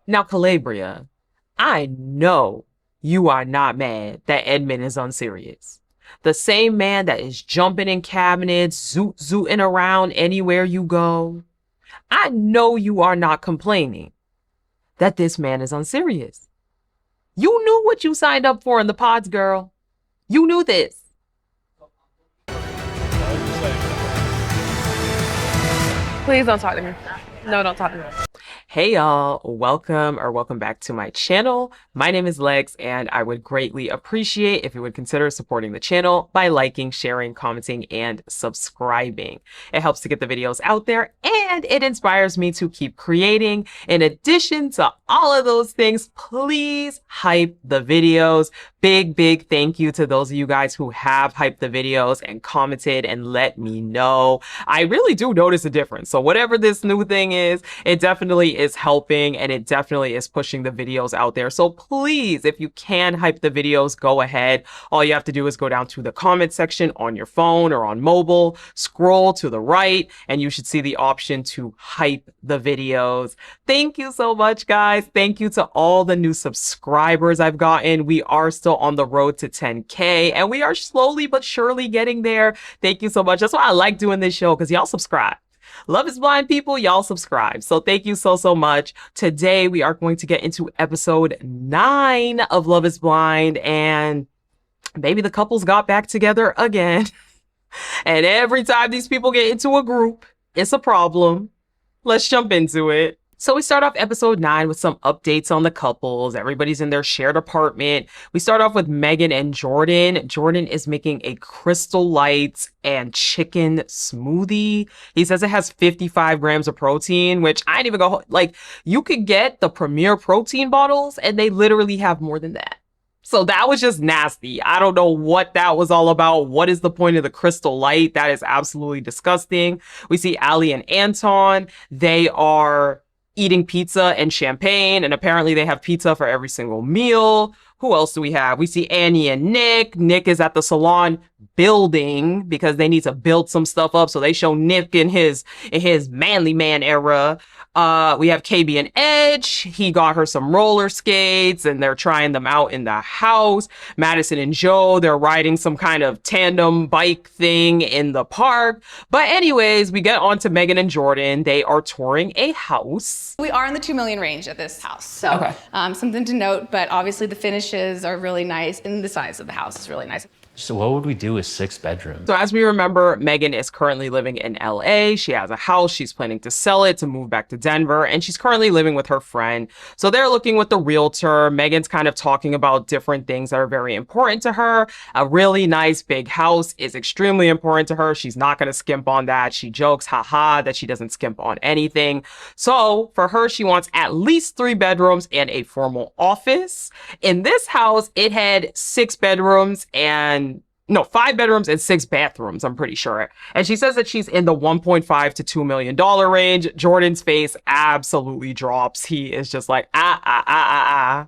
Now, Calabria, I know you are not mad that Edmund is unserious. The same man that is jumping in cabinets, zooting around anywhere you go. I know you are not complaining that this man is unserious. You knew what you signed up for in the pods, girl. You knew this. Please don't talk to me. No, don't talk to me. Hey y'all, welcome back to my channel. My name is Lex and I would greatly appreciate if you would consider supporting the channel by liking, sharing, commenting, and subscribing. It helps to get the videos out there and it inspires me to keep creating. In addition to all of those things, please hype the videos. Big thank you to those of you guys who have hyped the videos and commented and let me know. I really do notice a difference. So whatever this new thing is, it definitely is helping and it definitely is pushing the videos out there. So please, if you can hype the videos, go ahead. All you have to do is go down to the comment section on your phone or on mobile, scroll to the right, and you should see the option to hype the videos. Thank you so much, guys. Thank you to all the new subscribers I've gotten. We are still on the road to 10K and we are slowly but surely getting there. Thank you so much. That's why I like doing this show, because y'all subscribe. Love is Blind people, y'all subscribe. So thank you so much. Today we are going to get into episode 9 of Love is Blind, and maybe the couples got back together again. And every time these people get into a group, it's a problem. Let's jump into it. So we start off episode 9 with some updates on the couples. Everybody's in their shared apartment. We start off with Megan and Jordan. Jordan is making a Crystal Light and chicken smoothie. He says it has 55 grams of protein, which I didn't even go, like, you could get the Premier protein bottles and they literally have more than that. So that was just nasty. I don't know what that was all about. What is the point of the Crystal Light? That is absolutely disgusting. We see Ali and Anton. They are eating pizza and champagne, and apparently they have pizza for every single meal. Who else do we have? We see Annie and Nick. Nick is at the salon building because they need to build some stuff up. So they show Nick in his manly man era. We have KB and Edge. He got her some roller skates and they're trying them out in the house. Madison and Joe, they're riding some kind of tandem bike thing in the park. But anyways, we get on to Megan and Jordan. They are touring a house. We are in the 2 million range at this house. So okay. Something to note, but obviously the finishes are really nice and the size of the house is really nice. So what would we do with 6 bedrooms? So as we remember, Megan is currently living in LA. She has a house. She's planning to sell it to move back to Denver. And she's currently living with her friend. So they're looking with the realtor. Megan's kind of talking about different things that are very important to her. A really nice big house is extremely important to her. She's not going to skimp on that. She jokes, haha, that she doesn't skimp on anything. So for her, she wants at least 3 bedrooms and a formal office. In this house, it had 6 bedrooms and 5 bedrooms and 6 bathrooms, I'm pretty sure. And she says that she's in the $1.5 to $2 million range. Jordan's face absolutely drops. He is just like,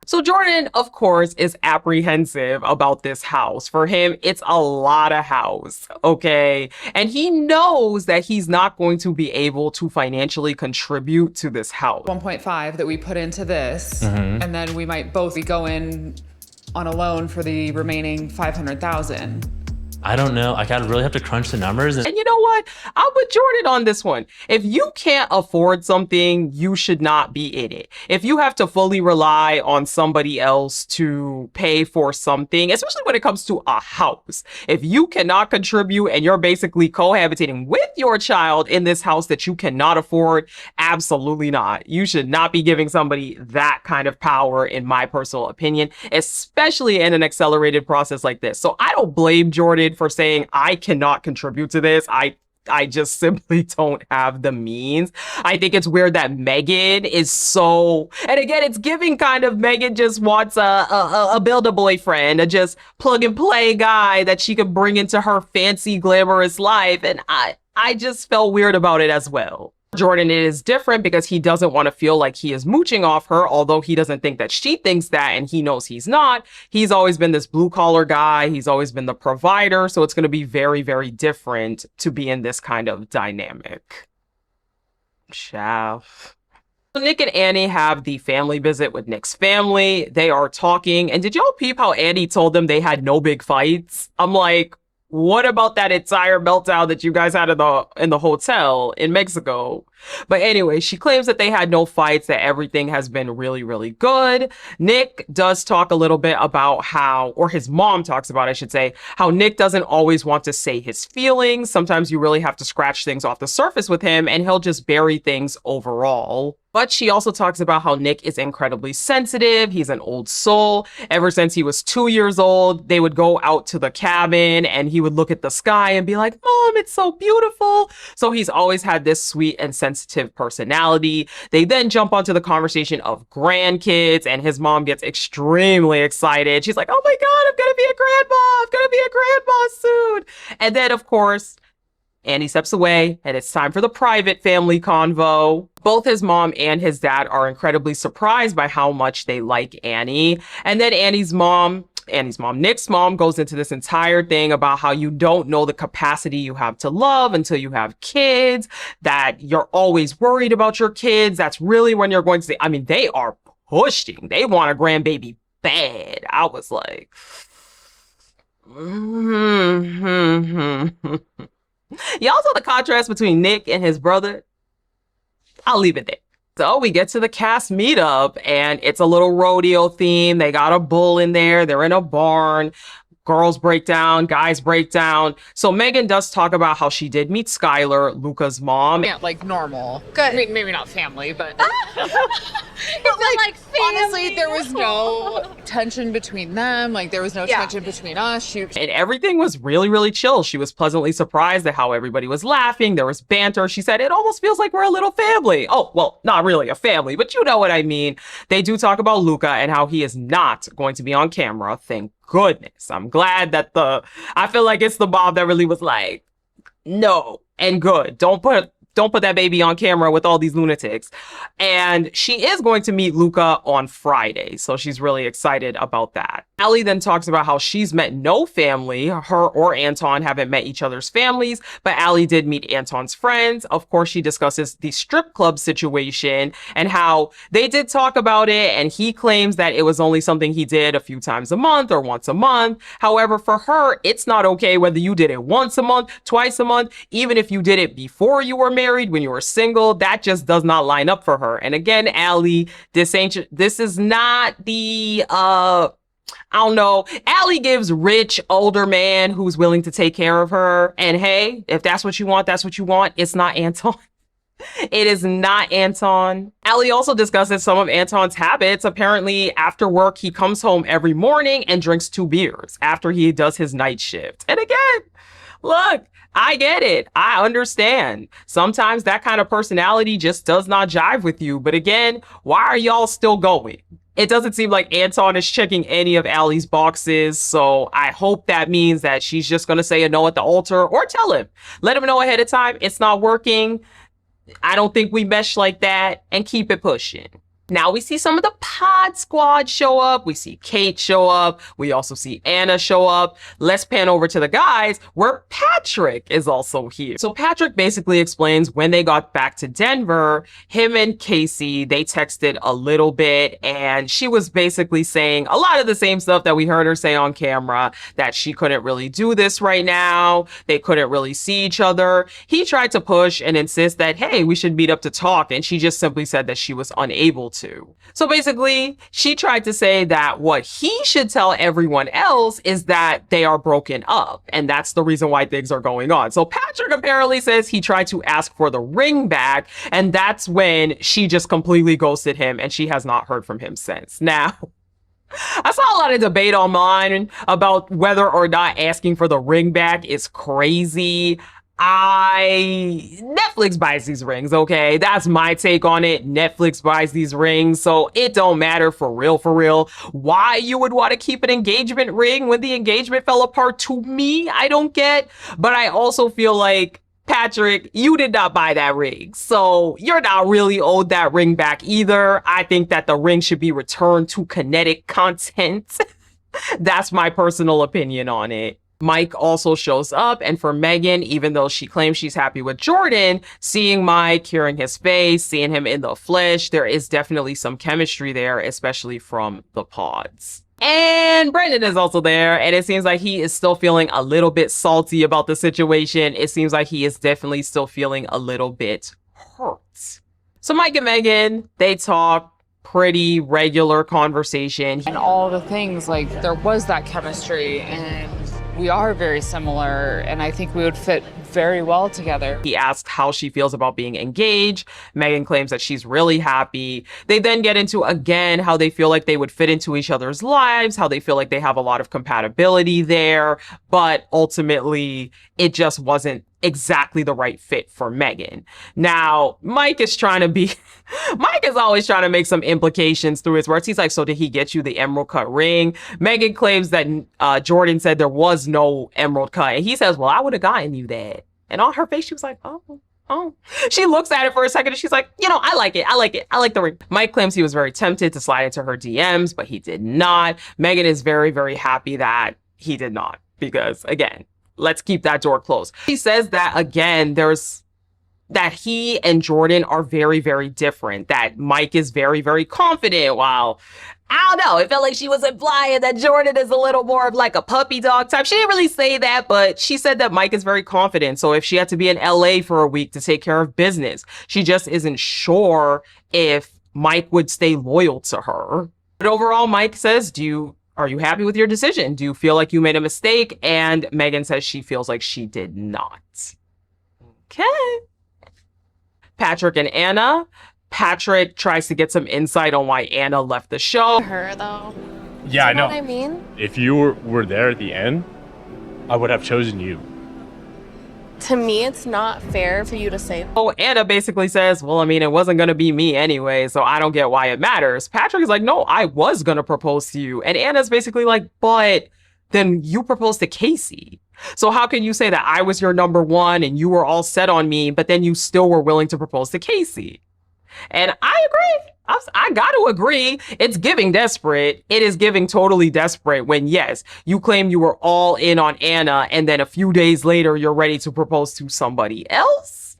So Jordan, of course, is apprehensive about this house. For him, it's a lot of house, okay? And he knows that he's not going to be able to financially contribute to this house. 1.5 that we put into this, and then we might both be going on a loan for the remaining 500,000. I don't know. Like, I'd really have to crunch the numbers. And you know what? I'll put Jordan on this one. If you can't afford something, you should not be in it. If you have to fully rely on somebody else to pay for something, especially when it comes to a house, if you cannot contribute and you're basically cohabitating with your child in this house that you cannot afford, absolutely not. You should not be giving somebody that kind of power, in my personal opinion, especially in an accelerated process like this. So I don't blame Jordan for saying, I cannot contribute to this. I just simply don't have the means. I think it's weird that Megan is so, and again, it's giving kind of Megan just wants a build-a-boyfriend, a just plug-and-play guy that she could bring into her fancy, glamorous life. And I just felt weird about it as well. Jordan is different because he doesn't want to feel like he is mooching off her, although he doesn't think that she thinks that, and he knows he's not. He's always been this blue collar guy. He's always been the provider. So it's going to be very different to be in this kind of dynamic. Ciao. So Nick and Annie have the family visit with Nick's family. They are talking. And did y'all peep how Annie told them they had no big fights? I'm like, what about that entire meltdown that you guys had in the hotel in Mexico? But anyway, she claims that they had no fights, that everything has been really, really good. Nick does talk a little bit about how, or his mom talks about, I should say, how Nick doesn't always want to say his feelings. Sometimes you really have to scratch things off the surface with him, and he'll just bury things overall. But she also talks about how Nick is incredibly sensitive. He's an old soul. Ever since he was 2 years old, they would go out to the cabin and he would look at the sky and be like, Mom, it's so beautiful. So he's always had this sweet and sensitive personality. They then jump onto the conversation of grandkids, and his mom gets extremely excited. She's like, oh my God, I'm going to be a grandma. I'm going to be a grandma soon. And then, of course, Annie steps away, and it's time for the private family convo. Both his mom and his dad are incredibly surprised by how much they like Annie. And then Nick's mom, goes into this entire thing about how you don't know the capacity you have to love until you have kids, that you're always worried about your kids. That's really when you're going to say, I mean, they are pushing. They want a grandbaby bad. I was like, Y'all saw the contrast between Nick and his brother? I'll leave it there. So we get to the cast meetup, and it's a little rodeo theme. They got a bull in there. They're in a barn. Girls break down, guys break down. So Megan does talk about how she did meet Skylar, Luca's mom. Yeah, like normal. Good. I mean, maybe not family, but like family. honestly, there was no tension between them. Like there was no tension between us. And everything was really, really chill. She was pleasantly surprised at how everybody was laughing. There was banter. She said, it almost feels like we're a little family. Oh, well, not really a family, but you know what I mean. They do talk about Luca and how he is not going to be on camera. Thank goodness. I'm glad that I feel like it's the mom that really was like, no, and good. Don't put that baby on camera with all these lunatics. And she is going to meet Luca on Friday, so she's really excited about that. Allie then talks about how she's met no family. Her or Anton haven't met each other's families, but Allie did meet Anton's friends. Of course, she discusses the strip club situation and how they did talk about it, and he claims that it was only something he did a few times a month or once a month. However, for her, it's not okay whether you did it once a month, twice a month, even if you did it before you were married, when you were single. That just does not line up for her. And again, Allie, this is not the I don't know. Allie gives rich older man who's willing to take care of her. And hey, if that's what you want, that's what you want. It's not Anton. It is not Anton. Allie also discusses some of Anton's habits. Apparently, after work, he comes home every morning and drinks 2 beers after he does his night shift. And again, look, I get it. I understand. Sometimes that kind of personality just does not jive with you. But again, why are y'all still going? It doesn't seem like Anton is checking any of Allie's boxes, so I hope that means that she's just going to say a no at the altar, or tell him. Let him know ahead of time it's not working. I don't think we mesh like that, and keep it pushing. Now we see some of the pod squad show up. We see Kate show up. We also see Anna show up. Let's pan over to the guys where Patrick is also here. So Patrick basically explains when they got back to Denver, him and Casey, they texted a little bit, and she was basically saying a lot of the same stuff that we heard her say on camera, that she couldn't really do this right now. They couldn't really see each other. He tried to push and insist that, hey, we should meet up to talk. And she just simply said that she was unable to. So basically, she tried to say that what he should tell everyone else is that they are broken up, and that's the reason why things are going on. So Patrick apparently says he tried to ask for the ring back, and that's when she just completely ghosted him, and she has not heard from him since. Now, I saw a lot of debate online about whether or not asking for the ring back is crazy. Netflix buys these rings, okay? That's my take on it. Netflix buys these rings, so it don't matter for real, why you would want to keep an engagement ring when the engagement fell apart. To me, I don't get. But I also feel like, Patrick, you did not buy that ring, so you're not really owed that ring back either. I think that the ring should be returned to kinetic content. That's my personal opinion on it. Mike also shows up, and for Megan, even though she claims she's happy with Jordan, seeing Mike, hearing his face, seeing him in the flesh, there is definitely some chemistry there, especially from the pods. And Brendan is also there, and it seems like he is still feeling a little bit salty about the situation. It seems like he is definitely still feeling a little bit hurt. So Mike and Megan, they talk. Pretty regular conversation. And all the things, like, there was that chemistry, and we are very similar, and I think we would fit very well together. He asked how she feels about being engaged. Megan claims that she's really happy. They then get into, again, how they feel like they would fit into each other's lives, how they feel like they have a lot of compatibility there, but ultimately it just wasn't exactly the right fit for Megan. Now, Mike is always trying to make some implications through his words. He's like, so did he get you the emerald cut ring? Megan claims that Jordan said there was no emerald cut. And he says, well, I would have gotten you that. And on her face, she was like, oh. She looks at it for a second and she's like, I like it. I like the ring. Mike claims he was very tempted to slide into her DMs, but he did not. Megan is very, very happy that he did not, because again, let's keep that door closed. He says that, again, that he and Jordan are very, very different, that Mike is very, very confident, while, I don't know, it felt like she was implying that Jordan is a little more of like a puppy dog type. She didn't really say that, but she said that Mike is very confident. So if she had to be in LA for a week to take care of business, she just isn't sure if Mike would stay loyal to her. But overall, Mike says, are you happy with your decision? Do you feel like you made a mistake? And Megan says she feels like she did not. Okay. Patrick and Anna. Patrick tries to get some insight on why Anna left the show. Her though. Yeah, I know. What I mean? If you were there at the end, I would have chosen you. To me, it's not fair for you to say. Oh, Anna basically says, well, I mean, it wasn't going to be me anyway, so I don't get why it matters. Patrick is like, no, I was going to propose to you. And Anna's basically like, but then you proposed to Casey. So how can you say that I was your number one and you were all set on me, but then you still were willing to propose to Casey? And I agree. I got to agree. It's giving desperate. It is giving totally desperate when, yes, you claim you were all in on Anna and then a few days later, you're ready to propose to somebody else.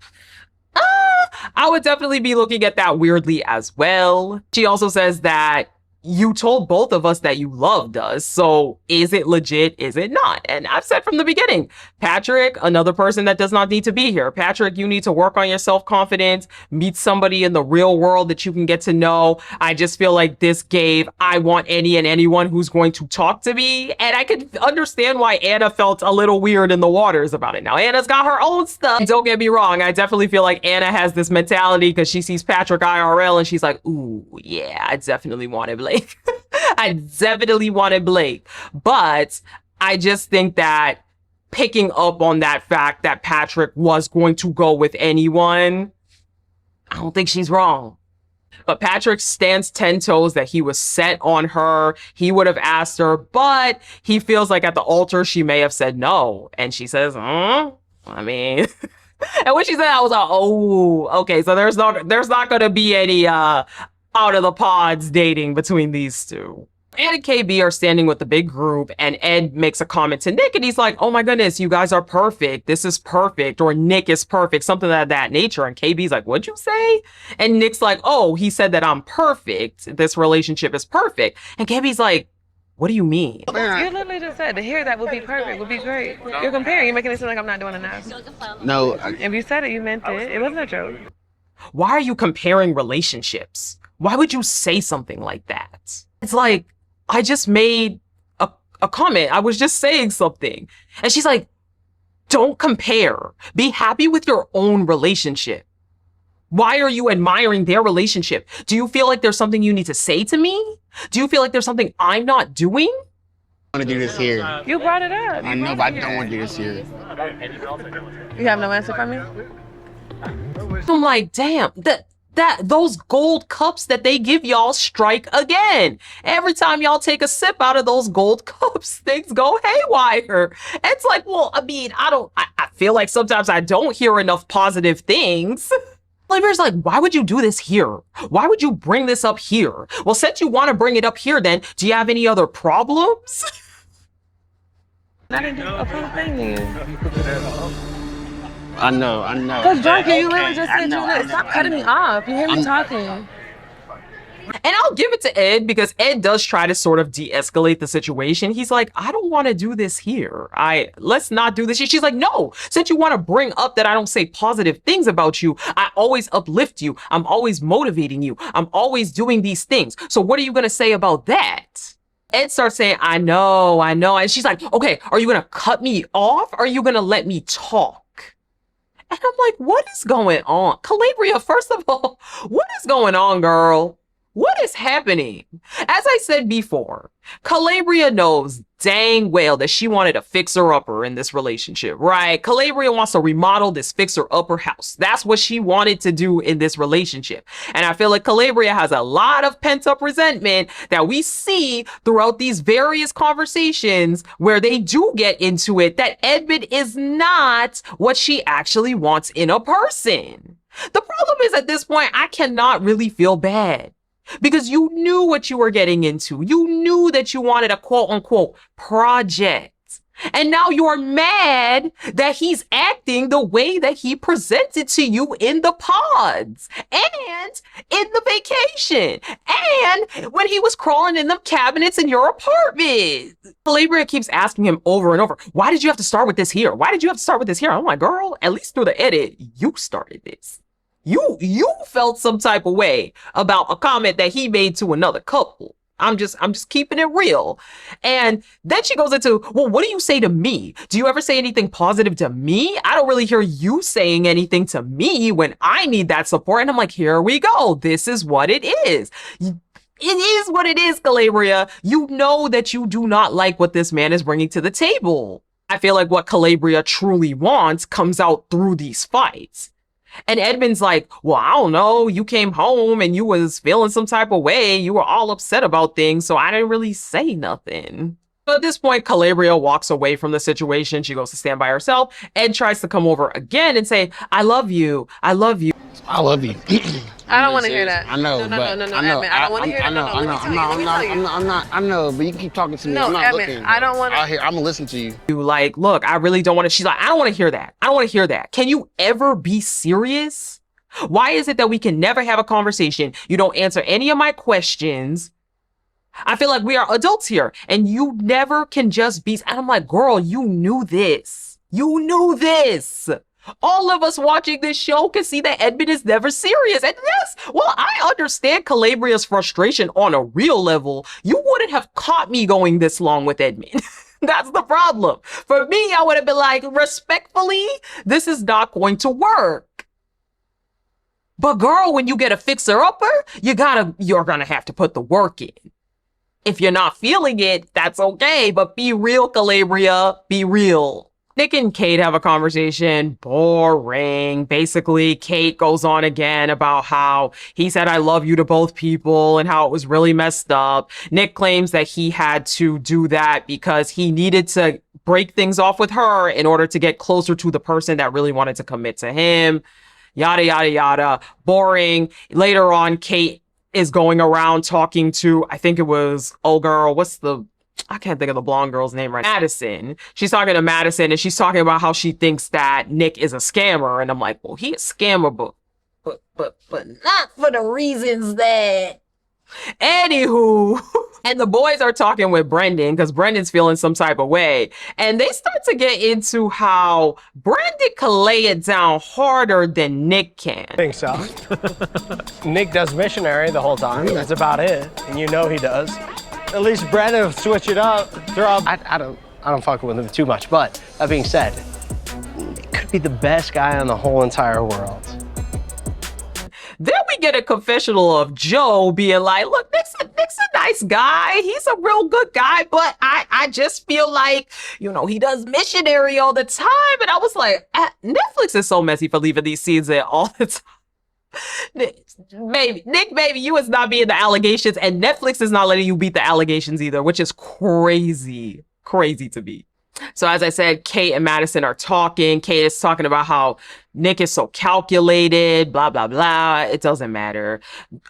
I would definitely be looking at that weirdly as well. She also says that you told both of us that you loved us. So is it legit? Is it not? And I've said from the beginning, Patrick, another person that does not need to be here. Patrick, you need to work on your self-confidence, meet somebody in the real world that you can get to know. I just feel like this gave, I want any and anyone who's going to talk to me. And I could understand why Anna felt a little weird in the waters about it. Now, Anna's got her own stuff. Don't get me wrong. I definitely feel like Anna has this mentality because she sees Patrick IRL and she's like, ooh, yeah, I definitely wanted Blake. I definitely wanted Blake. But I just think that picking up on that fact that Patrick was going to go with anyone, I don't think she's wrong. But Patrick stands 10 toes that he was set on her. He would have asked her, but he feels like at the altar, she may have said no. And she says, I mean, and when she said that, I was like, oh, okay. So there's not going to be any, out of the pods dating between these two. Ed and KB are standing with the big group, and Ed makes a comment to Nick, and he's like, oh my goodness, you guys are perfect. This is perfect. Or Nick is perfect, something of that nature. And KB's like, what'd you say? And Nick's like, oh, he said that I'm perfect. This relationship is perfect. And KB's like, what do you mean? You literally just said to hear that would be perfect, would be great. You're comparing, you're making it seem like I'm not doing enough. No. If you said it, you meant it. It wasn't a joke. Why are you comparing relationships? Why would you say something like that? It's like, I just made a comment. I was just saying something. And she's like, don't compare. Be happy with your own relationship. Why are you admiring their relationship? Do you feel like there's something you need to say to me? Do you feel like there's something I'm not doing? I want to do this here. You brought it up. I know, but I don't want to do this here. You have no answer for me? I'm like, damn, those gold cups that they give y'all strike again. Every time y'all take a sip out of those gold cups, things go haywire. It's like, well, I mean, I feel like sometimes I don't hear enough positive things. Oliver's like, why would you do this here? Why would you bring this up here? Well, since you want to bring it up here, then do you have any other problems? I didn't do a full thing then. I know, I know. Cause drunk, you literally just I said know, you I lit. know, Stop I cutting know. me off. You hear me I'm- talking. And I'll give it to Ed because Ed does try to sort of de-escalate the situation. He's like, I don't want to do this here. Let's not do this. She's like, no, since you want to bring up that I don't say positive things about you, I always uplift you. I'm always motivating you. I'm always doing these things. So what are you going to say about that? Ed starts saying, I know, I know. And she's like, okay, are you going to cut me off? Or are you going to let me talk? And I'm like, what is going on? Calabria, first of all, what is going on, girl? What is happening? As I said before, Calabria knows dang well that she wanted a fixer-upper in this relationship, right? Calabria wants to remodel this fixer-upper house. That's what she wanted to do in this relationship. And I feel like Calabria has a lot of pent-up resentment that we see throughout these various conversations where they do get into it, that Edmund is not what she actually wants in a person. The problem is at this point, I cannot really feel bad. Because you knew what you were getting into. You knew that you wanted a quote unquote project. And now you're mad that he's acting the way that he presented to you in the pods and in the vacation and when he was crawling in the cabinets in your apartment. Calabria keeps asking him over and over, why did you have to start with this here? Why did you have to start with this here? I'm like, girl, at least through the edit, you started this. You felt some type of way about a comment that he made to another couple. I'm just keeping it real. And then she goes into, well, what do you say to me? Do you ever say anything positive to me? I don't really hear you saying anything to me when I need that support. And I'm like, here we go. This is what it is. It is what it is, Calabria. You know that you do not like what this man is bringing to the table. I feel like what Calabria truly wants comes out through these fights. And Edmund's like, well, I don't know. You came home and you was feeling some type of way. You were all upset about things, so I didn't really say nothing. But at this point, Calabria walks away from the situation. She goes to stand by herself. Ed tries to come over again and say, I love you. I love you. I love you. I don't want to hear that. I know, No, but no, I know. Edmund, I don't want to hear that. No, let me tell you. Let me tell you. I'm not. I know, but you keep talking to me. No, I'm not Edmund, looking. I don't wanna- I'm gonna listen to you. Like, look, I really don't want to. She's like, I don't want to hear that. I don't want to hear that. Can you ever be serious? Why is it that we can never have a conversation? You don't answer any of my questions. I feel like we are adults here and you never can just be. And I'm like, girl, you knew this. You knew this. All of us watching this show can see that Edmund is never serious. And yes, well, I understand Calabria's frustration on a real level. You wouldn't have caught me going this long with Edmund. That's the problem. For me, I would have been like, respectfully, this is not going to work. But girl, when you get a fixer-upper, you're gonna have to put the work in. If you're not feeling it, that's okay, but be real, Calabria, be real. Nick and Kate have a conversation. Boring. Basically, Kate goes on again about how he said, I love you to both people and how it was really messed up. Nick claims that he had to do that because he needed to break things off with her in order to get closer to the person that really wanted to commit to him. Yada, yada, yada. Boring. Later on, Kate is going around talking to, I think it was, oh girl, I can't think of the blonde girl's name right now. Madison. She's talking to Madison and she's talking about how she thinks that Nick is a scammer. And I'm like, well, he a scammer, but not for the reasons that. Anywho, and the boys are talking with Brendan because Brendan's feeling some type of way. And they start to get into how Brendan can lay it down harder than Nick can. I think so. Nick does missionary the whole time. That's about it. And you know he does. At least Brendan will switch it up. I don't fuck with him too much. But that being said, he could be the best guy on the whole entire world. Then we get a confessional of Joe being like, look, Nick's a nice guy. He's a real good guy, but I just feel like, he does missionary all the time. And I was like, Netflix is so messy for leaving these scenes in all the time. Nick, baby, you is not being the allegations, and Netflix is not letting you beat the allegations either, which is crazy to me. So as I said, Kate and Madison are talking. Kate is talking about how Nick is so calculated, blah, blah, blah. It doesn't matter.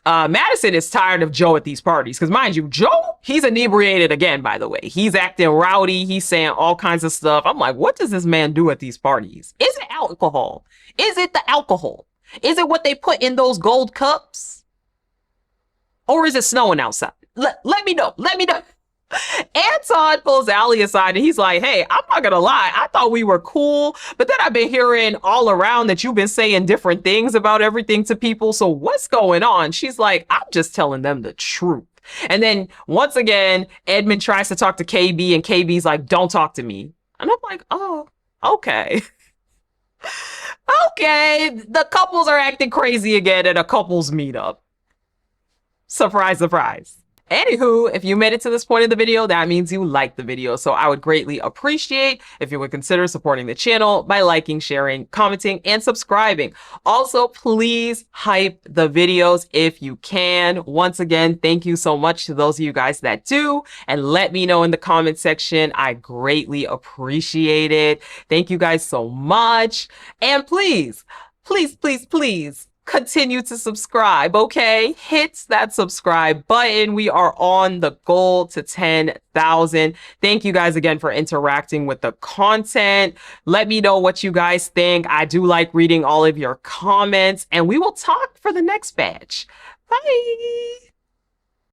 Madison is tired of Joe at these parties. Because mind you, Joe, he's inebriated again, by the way. He's acting rowdy. He's saying all kinds of stuff. I'm like, what does this man do at these parties? Is it alcohol? Is it the alcohol? Is it what they put in those gold cups? Or is it snowing outside? Let me know. Let me know. Anton pulls Allie aside and he's like, hey, I'm not gonna lie, I thought we were cool, but then I've been hearing all around that you've been saying different things about everything to people, so what's going on? She's like, I'm just telling them the truth. And then once again, Edmund tries to talk to KB and KB's like, don't talk to me. And I'm like, oh, okay. Okay, the couples are acting crazy again at a couples meetup. Surprise, surprise. Anywho, if you made it to this point in the video, that means you liked the video. So I would greatly appreciate if you would consider supporting the channel by liking, sharing, commenting, and subscribing. Also, please hype the videos if you can. Once again, thank you so much to those of you guys that do. And let me know in the comment section. I greatly appreciate it. Thank you guys so much. And please, please, please, please, continue to subscribe, okay? Hit that subscribe button. We are on the goal to 10,000. Thank you guys again for interacting with the content. Let me know what you guys think. I do like reading all of your comments, and we will talk for the next batch. Bye.